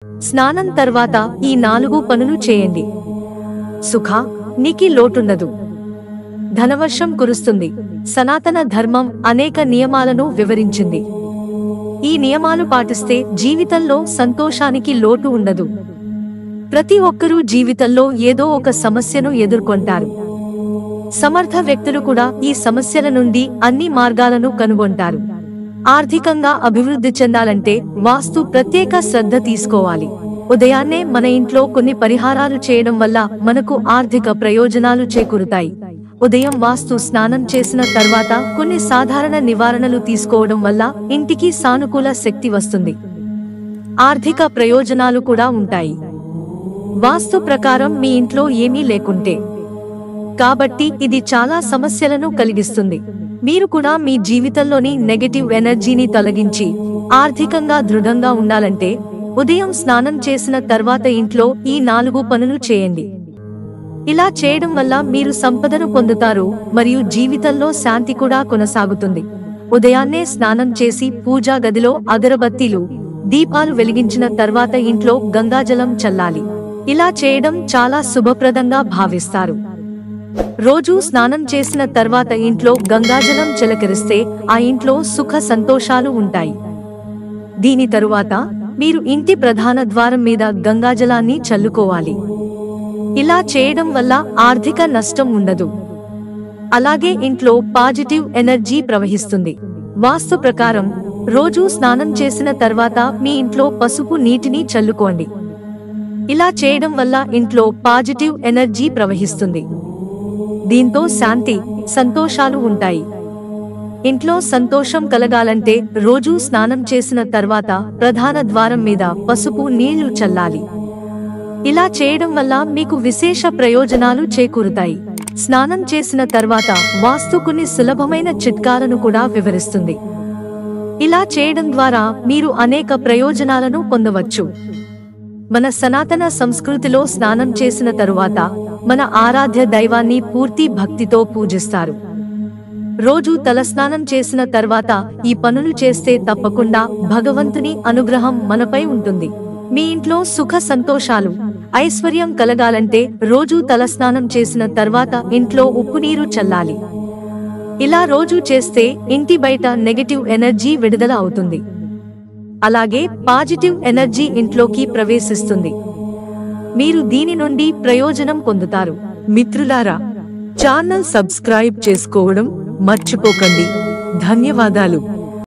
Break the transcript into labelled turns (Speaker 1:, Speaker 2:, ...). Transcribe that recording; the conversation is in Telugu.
Speaker 1: స్నానం తర్వాత ఈ 4 పనులు చేయండి. సుఖ నీకి లోటుండదు. ధనవర్షం కురుస్తుంది. సనాతన ధర్మం అనేక నియమాలను వివరించింది. ఈ నియమాలు పాటిస్తే జీవితంలో సంతోషానికి లోటు ఉండదు. ప్రతి ఒక్కరూ జీవితంలో ఏదో ఒక సమస్యను ఎదుర్కొంటారు. సమర్థ వ్యక్తులు కూడా ఈ సమస్యల నుండి అన్ని మార్గాలను కనుగొంటారు. ఆర్థికంగా అభివృద్ధి చెందాలంటే వాస్తు ప్రత్యేక శ్రద్ధ తీసుకోవాలి. ఉదయాన్నే మన ఇంట్లో కొన్ని పరిహారాలు చేయడం వల్ల మనకు ఆర్థిక ప్రయోజనాలు చేకూరుతాయి. ఉదయం వాస్తు స్నానం చేసిన తర్వాత కొన్ని సాధారణ నివారణలు తీసుకోవడం వల్ల ఇంటికి సానుకూల శక్తి వస్తుంది. ఆర్థిక ప్రయోజనాలు కూడా ఉంటాయి. వాస్తు ప్రకారం మీ ఇంట్లో ఏమీ లేకుంటే కాబట్టి ఇది చాలా సమస్యలను కలిగిస్తుంది. మీరు కూడా మీ జీవితంలోని నెగటివ్ ఎనర్జీని తొలగించి ఆర్థికంగా దృఢంగా ఉండాలంటే ఉదయం స్నానం చేసిన తర్వాత ఇంట్లో ఈ 4 పనులు చేయండి. ఇలా చేయడం వల్ల మీరు సంపదను పొందుతారు మరియు జీవితంలో శాంతి కూడా కొనసాగుతుంది. ఉదయాన్నే స్నానం చేసి పూజా గదిలో అగరబత్తీలు, దీపాలు వెలిగించిన తర్వాత ఇంట్లో గంగాజలం చల్లాలి. ఇలా చేయడం చాలా శుభప్రదంగా భావిస్తారు. రోజూ స్నానం చేసిన తర్వాత ఇంట్లో గంగాజలం చిలకరిస్తే ఆ ఇంట్లో సుఖ సంతోషాలు ఉంటాయి. దీని తరువాత మీరు ఇంటి ప్రధాన ద్వారం మీద గంగాజలాన్ని చల్లుకోవాలి. ఇలా చేయడం వల్ల ఆర్థిక నష్టం ఉండదు. అలాగే ఇంట్లో పాజిటివ్ ఎనర్జీ ప్రవహిస్తుంది. వాస్తు ప్రకారం రోజూ స్నానం చేసిన తర్వాత మీ ఇంట్లో పసుపు నీటిని చల్లుకోండి. ఇలా చేయడం వల్ల ఇంట్లో పాజిటివ్ ఎనర్జీ ప్రవహిస్తుంది. దీంతో శాంతి, సంతోషాలు ఉంటాయి. ఇంట్లో సంతోషం కలగాలంటే రోజూ స్నానం చేసిన తర్వాత ప్రధాన ద్వారం మీద పసుపు నీళ్లు చల్లాలి. ఇలా చేయడం వల్ల మీకు విశేష ప్రయోజనాలు చేకూరుతాయి. స్నానం చేసిన తర్వాత వాస్తు కొన్ని సులభమైన చిట్కాలను కూడా వివరిస్తుంది. ఇలా చేయడం ద్వారా మీరు అనేక ప్రయోజనాలను పొందవచ్చు. మన సనాతన సంస్కృతిలో స్నానం చేసిన తరువాత మన ఆరాధ్య దైవాన్ని పూర్తి భక్తితో పూజిస్తారు. రోజు తలస్నానం చేసిన తర్వాత ఈ పనులు చేస్తే తప్పకుండా భగవంతుని అనుగ్రహం మనపై ఉంటుంది. మీ ఇంట్లో సుఖ సంతోషాలు, ఐశ్వర్యం కలగాలంటే రోజు తలస్నానం చేసిన తర్వాత ఇంట్లో ఉప్పు నీరు చల్లాలి. ఇలా రోజు చేస్తే ఇంటి బయట నెగటివ్ ఎనర్జీ విడుదల అవుతుంది. అలాగే పాజిటివ్ ఎనర్జీ ఇంట్లోకి ప్రవేశిస్తుంది. మీరు దీని నుండి ప్రయోజనం పొందుతారు. మిత్రులారా, ఛానల్ సబ్స్క్రైబ్ చేసుకోవడం మర్చిపోకండి. ధన్యవాదాలు.